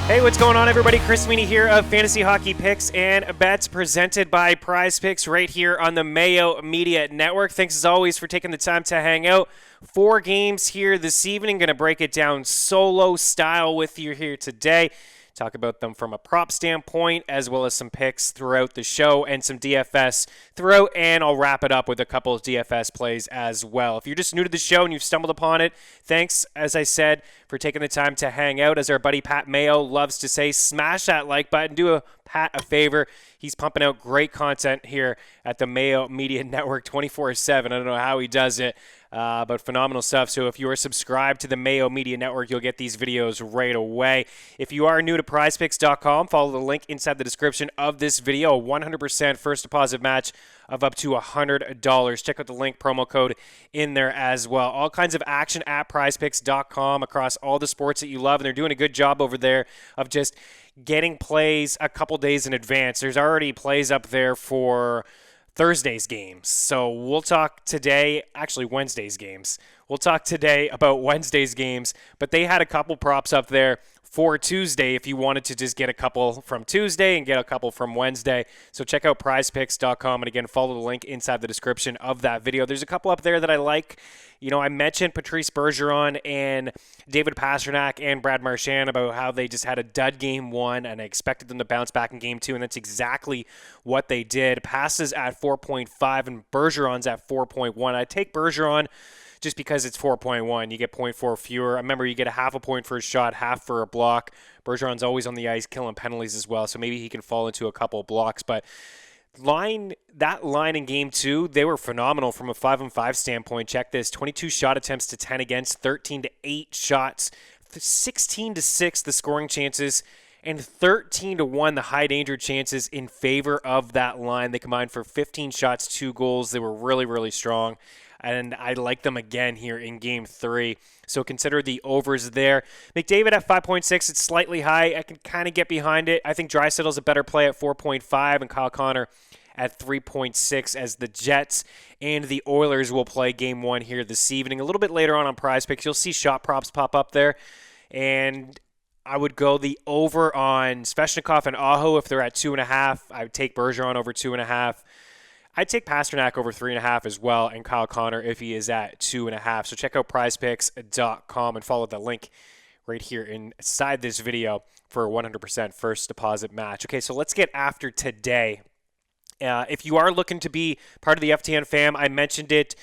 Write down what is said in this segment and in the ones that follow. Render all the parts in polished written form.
Hey, what's going on, everybody? Chris Meaney here of Fantasy Hockey Picks and Bets, presented by Prize Picks right here on the Mayo Media Network. Thanks, as always, for taking the time to hang out. 4 games here this evening. Going to break it down solo style with you here today. Talk about them from a prop standpoint, as well as some picks throughout the show and some DFS throughout, and I'll wrap it up with a couple of DFS plays as well. If you're just new to the show and you've stumbled upon it, thanks, as I said, for taking the time to hang out. As our buddy Pat Mayo loves to say, smash that like button. Do Pat a favor. He's pumping out great content here at the Mayo Media Network 24/7. I don't know how he does it, but phenomenal stuff. So if you are subscribed to the Mayo Media Network, you'll get these videos right away. If you are new to prizepicks.com, follow the link inside the description of this video. A 100% first deposit match of up to $100. Check out the link, promo code in there as well. All kinds of action at prizepicks.com across all the sports that you love, and they're doing a good job over there of just getting plays a couple days in advance. There's already plays up there for Thursday's games. So we'll talk today, actually Wednesday's games. We'll talk today about Wednesday's games, but they had a couple props up there for Tuesday if you wanted to just get a couple from Tuesday and get a couple from Wednesday. So check out prizepicks.com, and again, follow the link inside the description of that video. There's a couple up there that I like. You know, I mentioned Patrice Bergeron and David Pastrnak and Brad Marchand about how they just had a dud game 1, and I expected them to bounce back in game 2, and that's exactly what they did. Passes at 4.5 and Bergeron's at 4.1. I take Bergeron just because it's 4.1. You get 0.4 fewer. I remember you get a half a point for a shot, half for a block. Bergeron's always on the ice killing penalties as well, so maybe he can fall into a couple of blocks. But that line in game 2, they were phenomenal from a 5-on-5 standpoint. Check this: 22 shot attempts to 10 against, 13 to 8 shots, 16 to 6 the scoring chances, and 13 to 1 the high danger chances in favor of that line. They combined for 15 shots, 2 goals. They were really, really strong, and I like them again here in game 3. So consider the overs there. McDavid at 5.6, it's slightly high. I can kind of get behind it. I think Draisaitl's a better play at 4.5, and Kyle Connor at 3.6 as the Jets and the Oilers will play game 1 here this evening. A little bit later on Prize Picks, you'll see shot props pop up there, and I would go the over on Svechnikov and Aho if they're at 2.5. I would take Bergeron over 2.5. I'd take Pastrnak over 3.5 as well, and Kyle Connor if he is at 2.5. So check out prizepicks.com and follow the link right here inside this video for a 100% first deposit match. Okay, so let's get after today. If you are looking to be part of the FTN fam, I mentioned it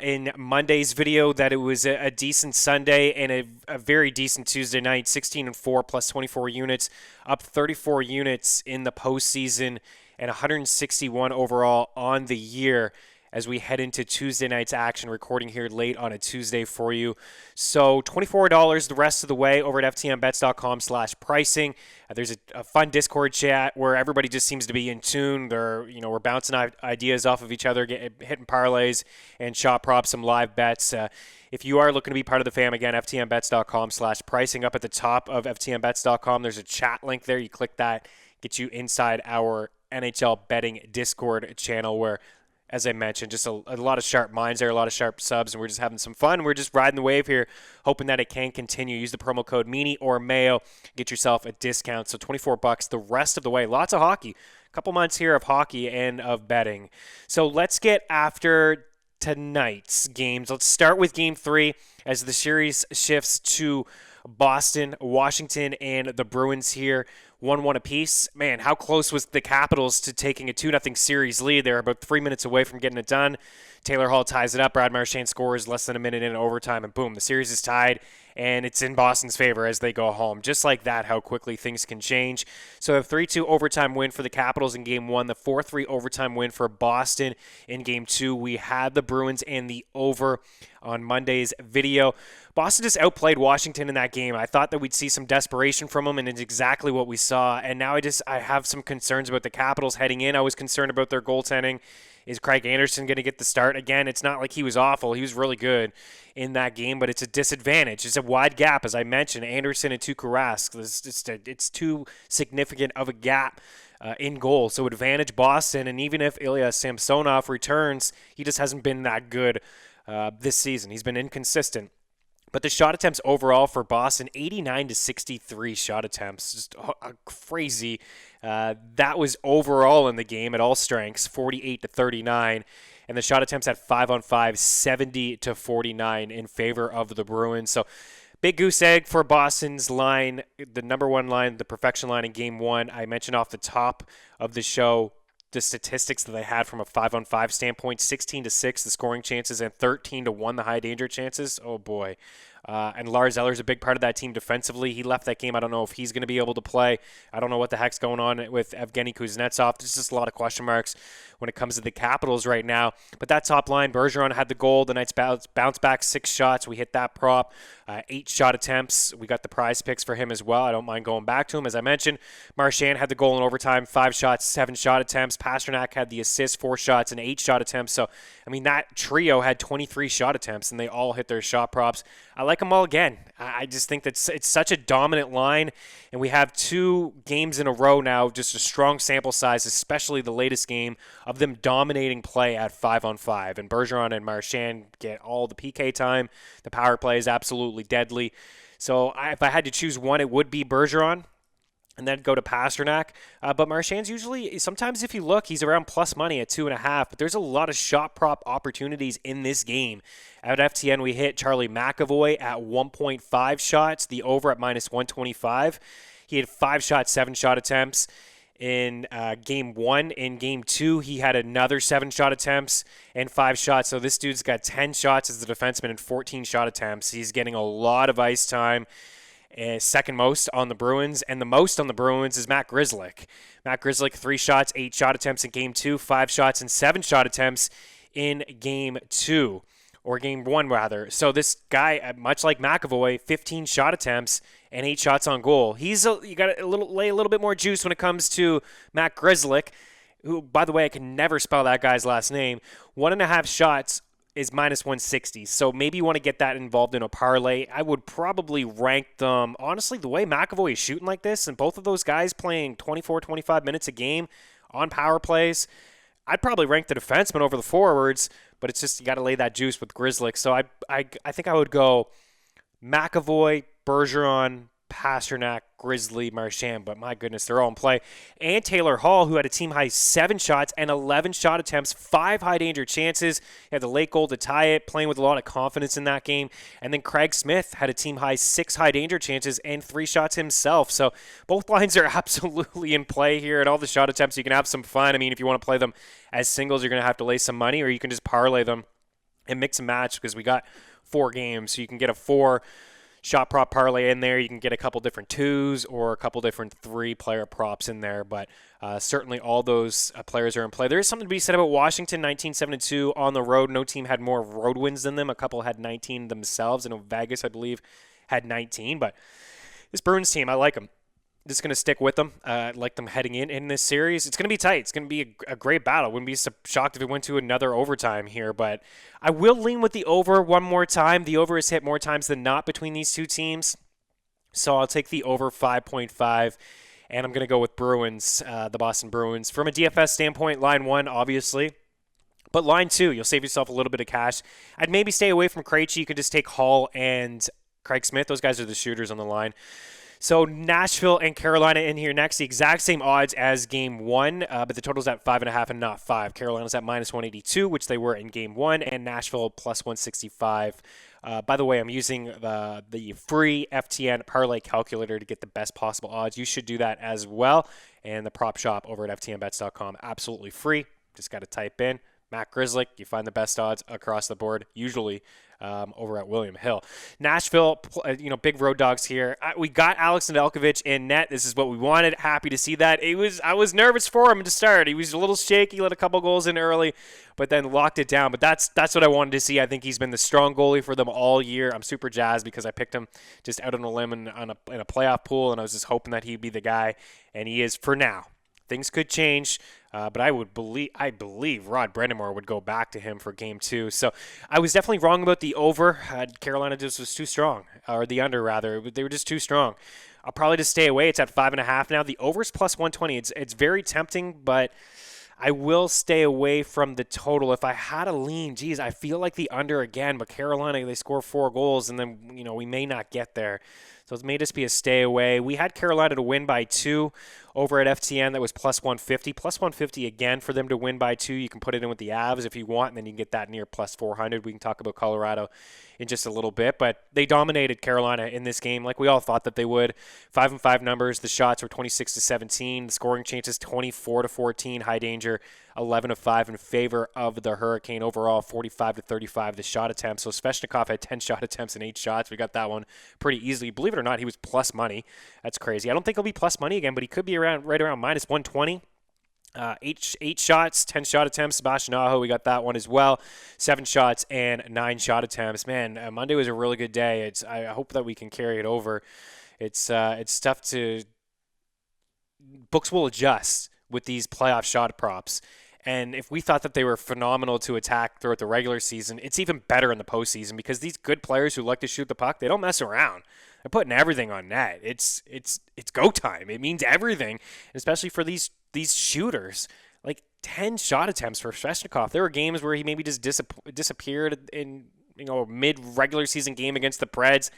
in Monday's video that it was a decent Sunday and a very decent Tuesday night. 16-4 plus 24 units, up 34 units in the postseason, and 161 overall on the year as we head into Tuesday night's action, recording here late on a Tuesday for you. So $24 the rest of the way over at ftnbets.com/pricing. There's a fun Discord chat where everybody just seems to be in tune. We're bouncing ideas off of each other, hitting parlays and shot props, some live bets. If you are looking to be part of the fam, again, ftnbets.com/pricing. Up at the top of ftnbets.com, there's a chat link there. You click that, gets you inside our NHL betting Discord channel where, as I mentioned, just a lot of sharp minds there, a lot of sharp subs, and we're just having some fun. We're just riding the wave here, hoping that it can continue. Use the promo code Meaney or Mayo, get yourself a discount. So $24 the rest of the way. Lots of hockey. A couple months here of hockey and of betting. So let's get after tonight's games. Let's start with Game 3 as the series shifts to Boston, Washington, and the Bruins here. 1-1 apiece. Man, how close was the Capitals to taking a 2-0 series lead? They're about 3 minutes away from getting it done. Taylor Hall ties it up. Brad Marchand scores less than a minute in overtime, and boom, the series is tied, and it's in Boston's favor as they go home. Just like that, how quickly things can change. So a 3-2 overtime win for the Capitals in Game 1, the 4-3 overtime win for Boston in Game 2. We had the Bruins and the over on Monday's video. Boston just outplayed Washington in that game. I thought that we'd see some desperation from them, and it's exactly what we saw. And now I have some concerns about the Capitals heading in. I was concerned about their goaltending. Is Craig Anderson going to get the start? Again, it's not like he was awful. He was really good in that game, but it's a disadvantage. It's a wide gap, as I mentioned. Anderson and Tuukka Rask. It's too significant of a gap in goal. So advantage Boston, and even if Ilya Samsonov returns, he just hasn't been that good this season. He's been inconsistent. But the shot attempts overall for Boston, 89 to 63 shot attempts, just crazy. That was overall in the game at all strengths, 48 to 39. And the shot attempts at 5-on-5, 70 to 49 in favor of the Bruins. So big goose egg for Boston's line, the number one line, the perfection line in game one. I mentioned off the top of the show the statistics that they had from a 5-on-5 standpoint, 16 to 6 the scoring chances and 13 to 1 the high danger chances. Oh boy. And Lars Eller's a big part of that team defensively. He left that game. I don't know if he's going to be able to play. I don't know what the heck's going on with Evgeny Kuznetsov. There's just a lot of question marks when it comes to the Capitals right now. But that top line, Bergeron had the goal. The Knights bounced back 6 shots. We hit that prop. 8 shot attempts. We got the prize picks for him as well. I don't mind going back to him. As I mentioned, Marchand had the goal in overtime, 5 shots, 7 shot attempts. Pasternak had the assist, 4 shots, and 8 shot attempts. So, I mean, that trio had 23 shot attempts, and they all hit their shot props. I like them all again. I just think that it's such a dominant line, and we have 2 games in a row now, just a strong sample size, especially the latest game, of them dominating play at 5-on-5. And Bergeron and Marchand get all the PK time. The power play is absolutely deadly. So if I had to choose one, it would be Bergeron and then go to Pasternak. But Marchand's usually, sometimes if you look, he's around plus money at 2.5. But there's a lot of shot prop opportunities in this game. At FTN, we hit Charlie McAvoy at 1.5 shots, the over at minus 125. He had 5 shots, 7 shot attempts in game 1. In game 2, he had another 7 shot attempts and 5 shots. So this dude's got 10 shots as a defenseman and 14 shot attempts. He's getting a lot of ice time. Second most on the Bruins, and the most on the Bruins is Matt Grzelcyk. Matt Grzelcyk, 3 shots, 8 shot attempts in game 2, 5 shots and 7 shot attempts in game 2, or game 1 rather. So this guy, much like McAvoy, 15 shot attempts and 8 shots on goal. You got to lay a little bit more juice when it comes to Matt Grzelcyk, who, by the way, I can never spell that guy's last name. 1.5 shots is minus 160. So maybe you want to get that involved in a parlay. I would probably rank them, honestly, the way McAvoy is shooting like this, and both of those guys playing 24, 25 minutes a game on power plays, I'd probably rank the defenseman over the forwards, but it's just you got to lay that juice with Grzelcyk. So I think I would go McAvoy, Bergeron, Pasternak, Grzelcyk, Marchand, but my goodness, they're all in play. And Taylor Hall, who had a team-high 7 shots and 11 shot attempts, 5 high-danger chances. He had the late goal to tie it, playing with a lot of confidence in that game. And then Craig Smith had a team-high 6 high-danger chances and 3 shots himself. So both lines are absolutely in play here, and all the shot attempts, you can have some fun. I mean, if you want to play them as singles, you're going to have to lay some money, or you can just parlay them and mix and match, because we got 4 games, so you can get a 4 shot prop parlay in there. You can get a couple different 2s or a couple different 3-player props in there, but certainly all those players are in play. There is something to be said about Washington, 19-7-2 on the road. No team had more road wins than them. A couple had 19 themselves. I know Vegas, I believe, had 19, but this Bruins team, I like them. Just going to stick with them. Like them heading in this series. It's going to be tight. It's going to be a great battle. Wouldn't be shocked if it went to another overtime here, but I will lean with the over one more time. The over is hit more times than not between these two teams, so I'll take the over 5.5, and I'm going to go with Bruins, the Boston Bruins. From a DFS standpoint, line 1, obviously, but line 2, you'll save yourself a little bit of cash. I'd maybe stay away from Krejci. You could just take Hall and Craig Smith. Those guys are the shooters on the line. So Nashville and Carolina in here next, the exact same odds as game 1, but the total's at 5.5 and not 5. Carolina's at minus 182, which they were in game 1, and Nashville plus 165. By the way, I'm using the free FTN parlay calculator to get the best possible odds. You should do that as well. And the prop shop over at ftnbets.com, absolutely free. Just got to type in Matt Grzelcyk. You find the best odds across the board, usually over at William Hill. Nashville, big road dogs here. We got Alex Nedeljkovic in net. This is what we wanted. Happy to see that. I was nervous for him to start. He was a little shaky, let a couple goals in early, but then locked it down. But that's what I wanted to see. I think he's been the strong goalie for them all year. I'm super jazzed because I picked him just out on a limb in a playoff pool, and I was just hoping that he'd be the guy, and he is for now. Things could change, but I believe Rod Brind'Amour would go back to him for game 2. So I was definitely wrong about the over. Carolina just was too strong, or the under rather. They were just too strong. I'll probably just stay away. It's at 5.5 now. The over's plus 120. It's very tempting, but I will stay away from the total. If I had a lean, geez, I feel like the under again, but Carolina, they score 4 goals, and then, we may not get there. So it may just be a stay away. We had Carolina to win by 2 over at FTN. That was plus 150. Plus 150 again for them to win by 2. You can put it in with the Avs if you want, and then you can get that near plus 400. We can talk about Colorado in just a little bit, but they dominated Carolina in this game like we all thought that they would. 5-5 numbers. The shots were 26-17. The scoring chances 24-14. High danger 11-5 in favor of the Hurricane. Overall 45-35 the shot attempts. So Svechnikov had 10 shot attempts and 8 shots. We got that one pretty easily. Believe it or not, he was plus money. That's crazy. I don't think he'll be plus money again, but he could be right around minus 120. 8 shots, 10 shot attempts. Sebastian Aho, we got that one as well. 7 shots and 9 shot attempts. Man, Monday was a really good day. I hope that we can carry it over. It's tough to. Books will adjust with these playoff shot props. And if we thought that they were phenomenal to attack throughout the regular season, it's even better in the postseason because these good players who like to shoot the puck, they don't mess around. They're putting everything on net. It's go time. It means everything, especially for these shooters. Like 10 shot attempts for Svechnikov. There were games where he maybe just disappeared in mid regular season game against the Preds.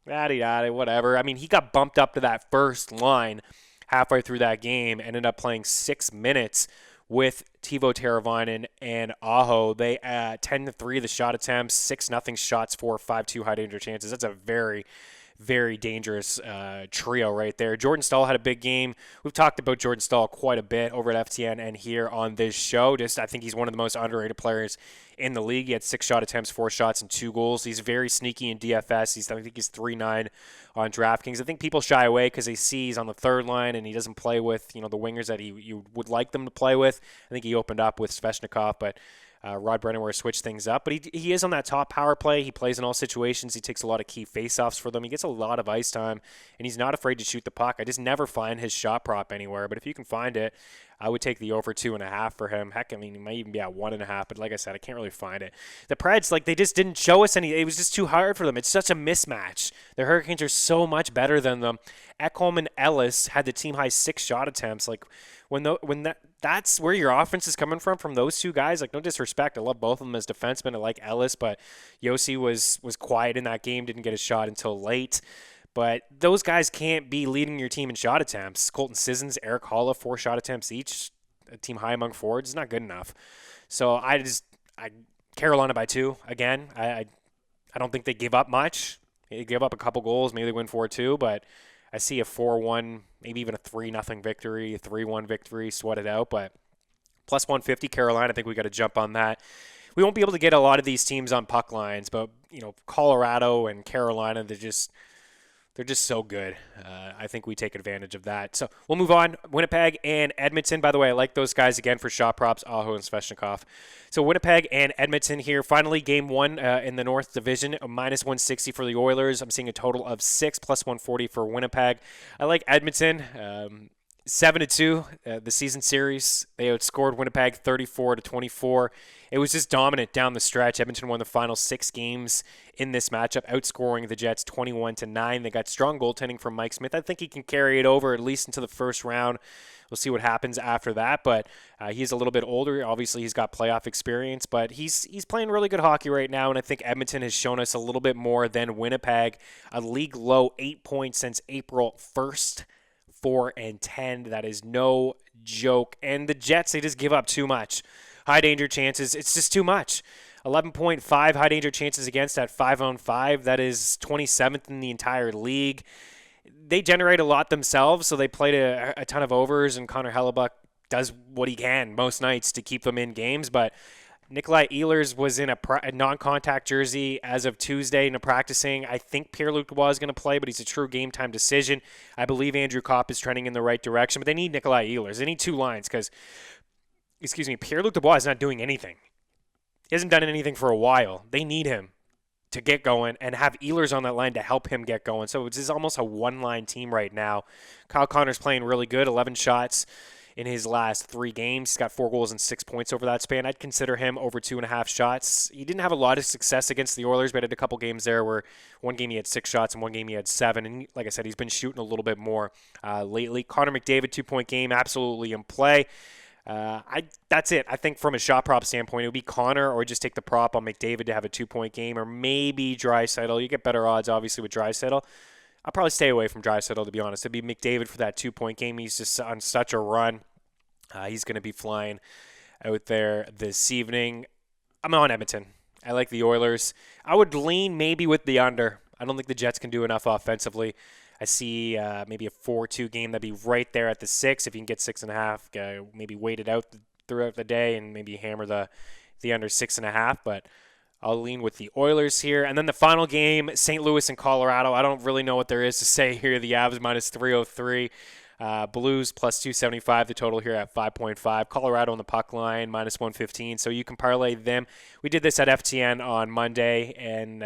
Yada whatever. I mean, he got bumped up to that first line halfway through that game, ended up playing 6 minutes with Teuvo Teravainen and Aho. They 10-3 the shot attempts, 6-0 shots for 5-2 high danger chances. That's a very, very dangerous trio right there. Jordan Staal had a big game. We've talked about Jordan Staal quite a bit over at FTN and here on this show. I think he's one of the most underrated players in the league. He had 6 shot attempts, 4 shots, and 2 goals. He's very sneaky in DFS. I think he's 3-9 on DraftKings. I think people shy away because they see he's on the third line and he doesn't play with the wingers that you would like them to play with. I think he opened up with Svechnikov, but Rod Brennauer switched things up. But he is on that top power play. He plays in all situations. He takes a lot of key faceoffs for them. He gets a lot of ice time, and he's not afraid to shoot the puck. I just never find his shot prop anywhere. But if you can find it, I would take the over 2.5 for him. Heck, I mean, he might even be at 1.5. But like I said, I can't really find it. The Preds, they just didn't show us any. It was just too hard for them. It's such a mismatch. The Hurricanes are so much better than them. Ekholm and Ellis had the team high 6 shot attempts. That's where your offense is coming from those two guys. No disrespect, I love both of them as defensemen. I like Ellis, but Yossi was quiet in that game, didn't get a shot until late. But those guys can't be leading your team in shot attempts. Colton Sissons, Eric Holla, 4 shot attempts each, a team high among forwards, is not good enough. So I Carolina by 2 again. I don't think they give up much. They give up a couple goals, maybe they win 4-2, but I see a 4-1, maybe even a 3-0 victory, a 3-1 victory, sweat it out. But plus 150 Carolina, I think we got to jump on that. We won't be able to get a lot of these teams on puck lines, but Colorado and Carolina, they're just so good. I think we take advantage of that. So we'll move on. Winnipeg and Edmonton. By the way, I like those guys again for shot props, Aho and Svechnikov. So Winnipeg and Edmonton here. Finally, game 1 in the North Division, a minus 160 for the Oilers. I'm seeing a total of 6 plus 140 for Winnipeg. I like Edmonton. 7-2, the season series. They outscored Winnipeg 34-24. It was just dominant down the stretch. Edmonton won the final 6 games in this matchup, outscoring the Jets 21-9. They got strong goaltending from Mike Smith. I think he can carry it over at least into the first round. We'll see what happens after that, but he's a little bit older. Obviously, he's got playoff experience, but he's playing really good hockey right now, and I think Edmonton has shown us a little bit more than Winnipeg. A league low 8 points since April 1st. 4-10. That is no joke. And the Jets, they just give up too much. High danger chances, it's just too much. 11.5 high danger chances against at 5-on-5. That is 27th in the entire league. They generate a lot themselves, so they played a ton of overs, and Connor Hellebuck does what he can most nights to keep them in games, but Nikolai Ehlers was in a non-contact jersey as of Tuesday in practicing. I think Pierre-Luc Dubois is going to play, but he's a true game-time decision. I believe Andrew Kopp is trending in the right direction, but they need Nikolai Ehlers. They need 2 lines because, Pierre-Luc Dubois is not doing anything. He hasn't done anything for a while. They need him to get going and have Ehlers on that line to help him get going. So it's almost a one-line team right now. Kyle Connor's playing really good, 11 shots in his last 3 games. He's got 4 goals and 6 points over that span. I'd consider him over 2.5 shots. He didn't have a lot of success against the Oilers, but had a couple games there where one game he had 6 shots and one game he had 7. And like I said, he's been shooting a little bit more lately. Connor McDavid, 2-point game, absolutely in play. That's it. I think from a shot prop standpoint, it would be Connor or just take the prop on McDavid to have a 2-point game, or maybe Draisaitl. You get better odds, obviously, with Draisaitl. I'll probably stay away from Draisaitl, to be honest. It'd be McDavid for that 2-point game. He's just on such a run. He's going to be flying out there this evening. I'm on Edmonton. I like the Oilers. I would lean maybe with the under. I don't think the Jets can do enough offensively. I see maybe a 4-2 game that'd be right there at the 6. If you can get 6.5, maybe wait it out throughout the day and maybe hammer the under 6.5. But I'll lean with the Oilers here. And then the final game, St. Louis and Colorado. I don't really know what there is to say here. The Avs minus 303. Blues plus 275, the total here at 5.5. Colorado on the puck line, minus 115. So you can parlay them. We did this at FTN on Monday, and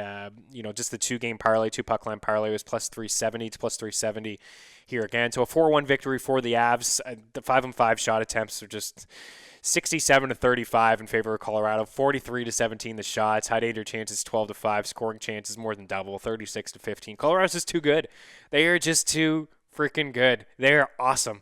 just the 2-game parlay, 2 puck line parlay was plus 370. It's plus 370 here again. So a 4-1 victory for the Avs. The 5-on-5 shot attempts are just 67-35 in favor of Colorado, 43-17 the shots. High danger chances 12-5. Scoring chances more than double, 36-15. Colorado's just too good. They are just too freaking good. They're awesome.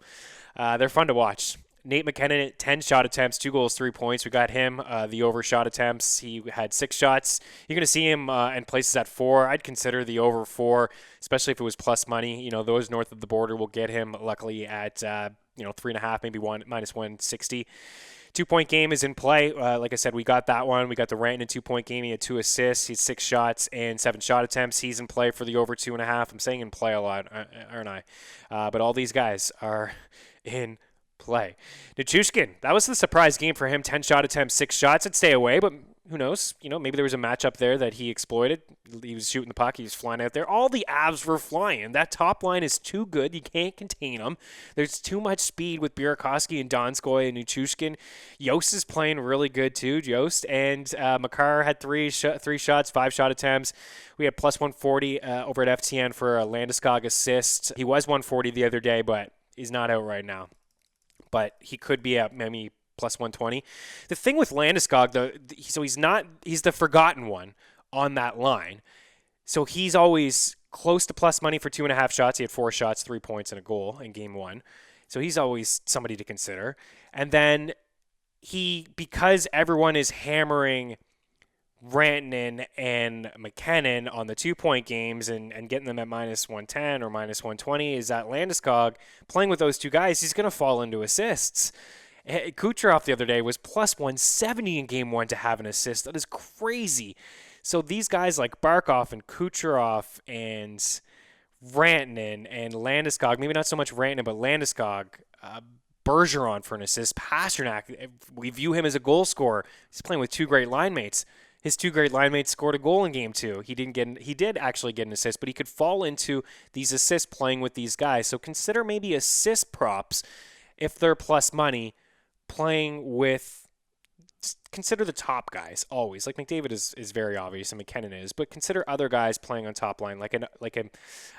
They're fun to watch. Nate McKinnon, 10 shot attempts, 2 goals, 3 points. We got him, the over shot attempts. He had 6 shots. You're going to see him in places at 4. I'd consider the over 4, especially if it was plus money. Those north of the border will get him, luckily, at 3.5, maybe minus 160. 2-point game is in play. Like I said, we got that one. We got the Rantanen 2-point game. He had 2 assists. He had 6 shots and 7 shot attempts. He's in play for the over 2.5. I'm saying in play a lot, aren't I? But all these guys are in play. Nichushkin, that was the surprise game for him. 10 shot attempts, 6 shots. I'd stay away, but who knows? Maybe there was a matchup there that he exploited. He was shooting the puck. He was flying out there. All the Avs were flying. That top line is too good. You can't contain them. There's too much speed with Burakovsky and Donskoy and Nichushkin. Yost is playing really good too, Yost. And Makar had 3 shots, 5 shot attempts. We had plus 140 over at FTN for a Landeskog assist. He was 140 the other day, but he's not out right now. But he could be at maybe plus 120. The thing with Landeskog, so he's the forgotten one on that line. So he's always close to plus money for 2.5 shots. He had 4 shots, 3 points, and a goal in game 1. So he's always somebody to consider. And then because everyone is hammering Rantanen and McKinnon on the 2-point games and getting them at minus 110 or minus 120, is that Landeskog playing with those 2 guys, he's going to fall into assists. Kucherov the other day was plus 170 in game 1 to have an assist. That is crazy. So these guys like Barkov and Kucherov and Rantanen and Landeskog, maybe not so much Rantanen, but Landeskog, Bergeron for an assist, Pasternak, we view him as a goal scorer. He's playing with 2 great line mates. His 2 great line mates scored a goal in game 2. He did actually get an assist, but he could fall into these assists playing with these guys. So consider maybe assist props if they're plus money, playing with, consider the top guys always. Like McDavid is very obvious and McKinnon is, but consider other guys playing on top line, like a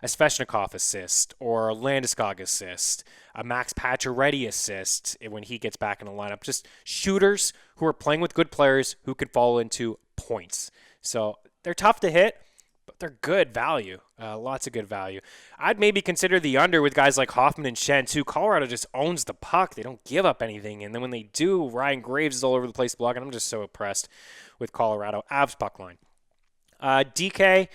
Svechnikov assist or a Landeskog assist, a Max Pacioretty assist when he gets back in the lineup. Just shooters who are playing with good players who could fall into points. So they're tough to hit, but they're good value. Lots of good value. I'd maybe consider the under with guys like Hoffman and Shen too. Colorado just owns the puck. They don't give up anything. And then when they do, Ryan Graves is all over the place blocking. I'm just so impressed with Colorado. Avs puck line. DK,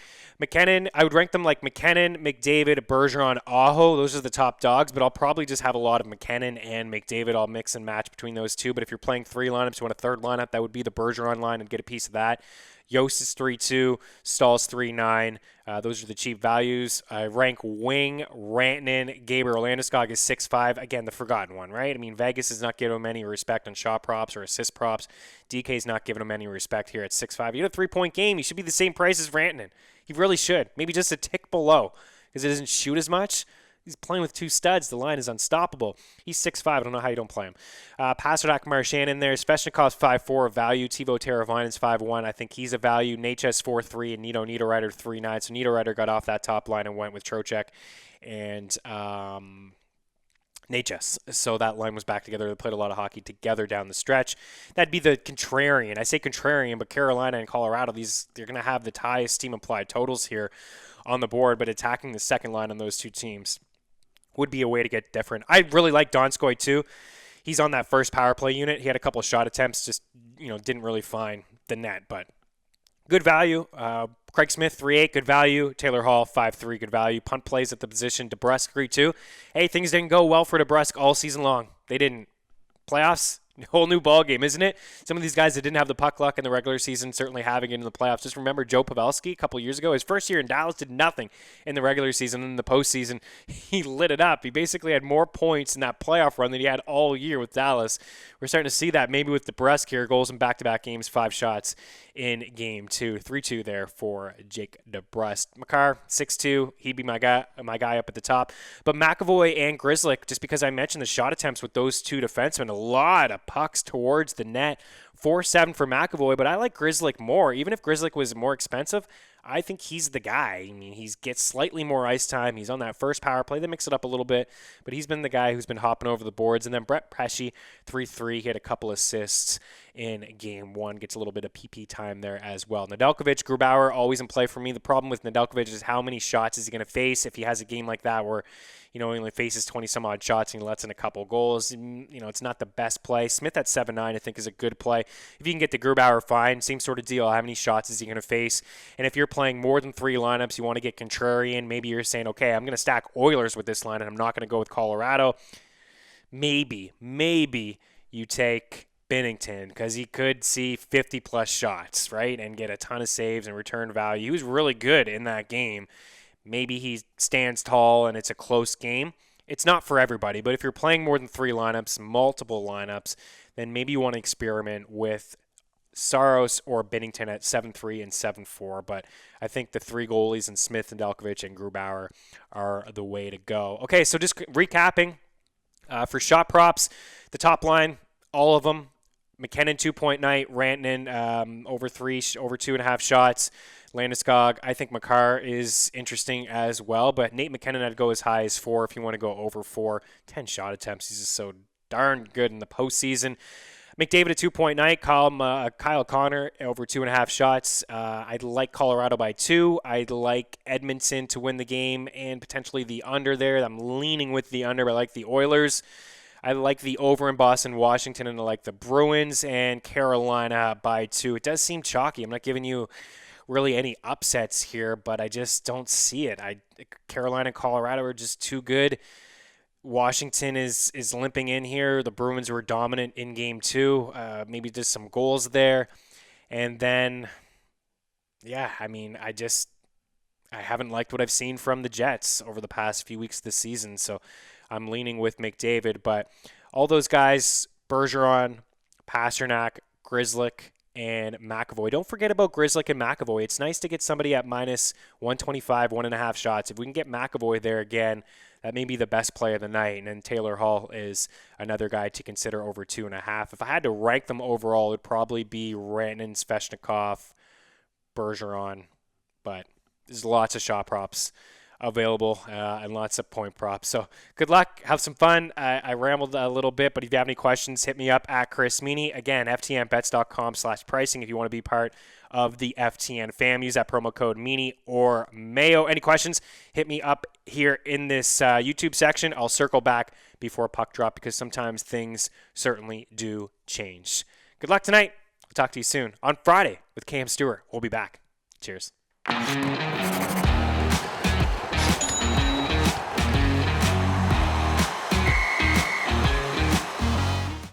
McKinnon, I would rank them like McKinnon, McDavid, Bergeron, Aho. Those are the top dogs, but I'll probably just have a lot of McKinnon and McDavid. I'll mix and match between those 2. But if you're playing 3 lineups, you want a 3rd lineup, that would be the Bergeron line and get a piece of that. Yost is 3.2, Stahl's 3.9. Those are the cheap values. I rank wing, Rantanen, Gabriel Landeskog is 6.5. Again, the forgotten one, right? I mean, Vegas is not giving him any respect on shot props or assist props. DK's not giving him any respect here at 6.5. You get a 3-point game. He should be the same price as Rantanen. He really should. Maybe just a tick below because it doesn't shoot as much. He's playing with 2 studs. The line is unstoppable. He's 6'5". I don't know how you don't play him. Pasternak, Marchand in there. Svechnikov's 5'4", a value. Teuvo Teravainen's 5'1". I think he's a value. Natchez 4'3", and Nito Niederreiter 3'9". So Niederreiter got off that top line and went with Trocheck and Natchez. So that line was back together. They played a lot of hockey together down the stretch. That'd be the contrarian. I say contrarian, but Carolina and Colorado, they're going to have the highest team-applied totals here on the board, but attacking the second line on those 2 teams would be a way to get different. I really like Donskoy too. he's on that first power play unit. He had a couple of shot attempts, just, didn't really find the net, but good value. Craig Smith, 3.8, good value. Taylor Hall, 5.3, good value. Punt plays at the position. DeBrusk, 3.2. Hey, things didn't go well for DeBrusk all season long. They didn't. Playoffs, whole new ball game, isn't it? Some of these guys that didn't have the puck luck in the regular season, certainly having it in the playoffs. Just remember Joe Pavelski a couple years ago. His first year in Dallas did nothing in the regular season. In the postseason, he lit it up. He basically had more points in that playoff run than he had all year with Dallas. We're starting to see that maybe with DeBrusk here. Goals in back-to-back games, 5 shots in game 2. 3-2 there for Jake DeBrusk. Makar, 6-2. He'd be my guy up at the top. But McAvoy and Grzelcyk, just because I mentioned the shot attempts with those two defensemen, a lot of pucks towards the net. 4-7 for McAvoy, but I like Grzelcyk more. Even if Grzelcyk was more expensive, I think he's the guy. I mean, he gets slightly more ice time. He's on that first power play. They mix it up a little bit, but he's been the guy who's been hopping over the boards. And then Brett Pesce, 3-3. He had a couple assists in game 1. Gets a little bit of PP time there as well. Nedeljkovic, Grubauer, always in play for me. The problem with Nedeljkovic is how many shots is he going to face if he has a game like that where, he only faces 20-some-odd shots and he lets in a couple goals. It's not the best play. Smith at 7-9, I think, is a good play. If you can get the Grubauer, fine. Same sort of deal. How many shots is he going to face? And if you're playing more than 3 lineups, you want to get contrarian. Maybe you're saying, okay, I'm going to stack Oilers with this line and I'm not going to go with Colorado. Maybe you take Binnington because he could see 50-plus shots, right, and get a ton of saves and return value. He was really good in that game. Maybe he stands tall and it's a close game. It's not for everybody, but if you're playing more than 3 lineups, multiple lineups, then maybe you want to experiment with Saros or Binnington at 7-3 and 7-4. But I think the 3 goalies in Smith, and Nedeljkovic, and Grubauer are the way to go. Okay, so just recapping for shot props, the top line, all of them. McKinnon 2-point night, Rantanen over 2.5 shots. Landeskog, I think Makar is interesting as well, but Nate McKinnon I'd go as high as 4 if you want to go over 4. 10 shot attempts. He's just so darn good in the postseason. McDavid a 2-point night. Kyle Connor over 2.5 shots. I'd like Colorado by 2. I'd like Edmonton to win the game and potentially the under there. I'm leaning with the under, but I like the Oilers. I like the over in Boston, Washington, and I like the Bruins and Carolina by 2. It does seem chalky. I'm not giving you really any upsets here, but I just don't see it. Carolina and Colorado are just too good. Washington is limping in here. The Bruins were dominant in game 2. Maybe just some goals there. And then, I haven't liked what I've seen from the Jets over the past few weeks this season, so I'm leaning with McDavid. But all those guys, Bergeron, Pasternak, Grzelcyk, and McAvoy. Don't forget about Grzelcyk and McAvoy. It's nice to get somebody at minus 125, 1.5 shots. If we can get McAvoy there again, that may be the best play of the night. And then Taylor Hall is another guy to consider over 2.5. If I had to rank them overall, it would probably be Rantanen, Svechnikov, Bergeron. But there's lots of shot props available and lots of point props. So good luck. Have some fun. I rambled a little bit, but if you have any questions, hit me up at Chris Meaney. Again, ftnbets.com/pricing if you want to be part of the FTN fam. Use that promo code Meaney or Mayo. Any questions, hit me up here in this YouTube section. I'll circle back before puck drop because sometimes things certainly do change. Good luck tonight. I'll talk to you soon on Friday with Cam Stewart. We'll be back. Cheers.